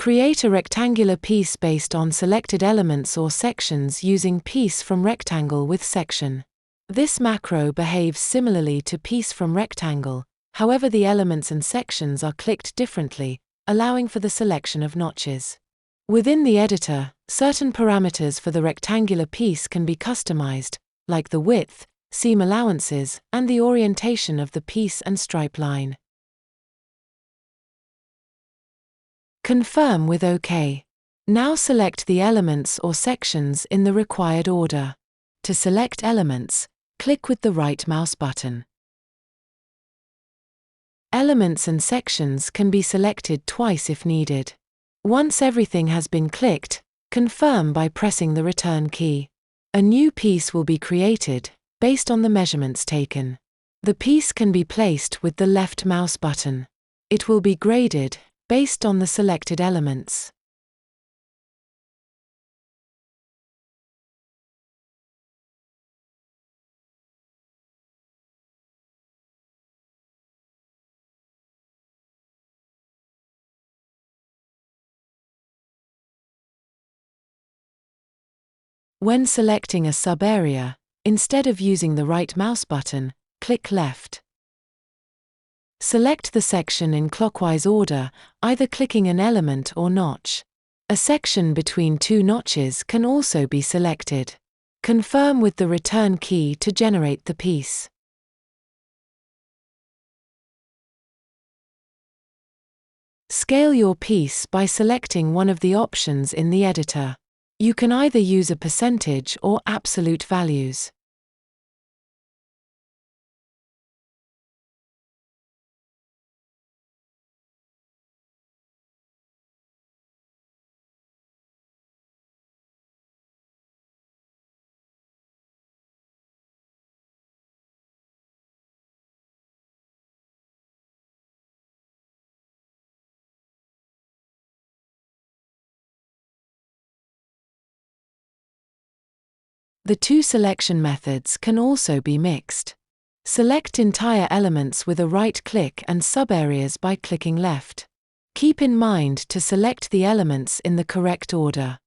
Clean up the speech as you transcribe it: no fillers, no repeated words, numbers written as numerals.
Create a rectangular piece based on selected elements or sections using piece from rectangle with section. This macro behaves similarly to piece from rectangle, however the elements and sections are clicked differently, allowing for the selection of notches. Within the editor, certain parameters for the rectangular piece can be customized, like the width, seam allowances, and the orientation of the piece and stripe line. Confirm with OK. Now select the elements or sections in the required order. To select elements, click with the right mouse button. Elements and sections can be selected twice if needed. Once everything has been clicked, confirm by pressing the return key. A new piece will be created, based on the measurements taken. The piece can be placed with the left mouse button. It will be graded, based on the selected elements. When selecting a sub-area, instead of using the right mouse button, click left. Select the section in clockwise order, either clicking an element or notch. A section between two notches can also be selected. Confirm with the return key to generate the piece. Scale your piece by selecting one of the options in the editor. You can either use a percentage or absolute values. The two selection methods can also be mixed. Select entire elements with a right-click and sub-areas by clicking left. Keep in mind to select the elements in the correct order.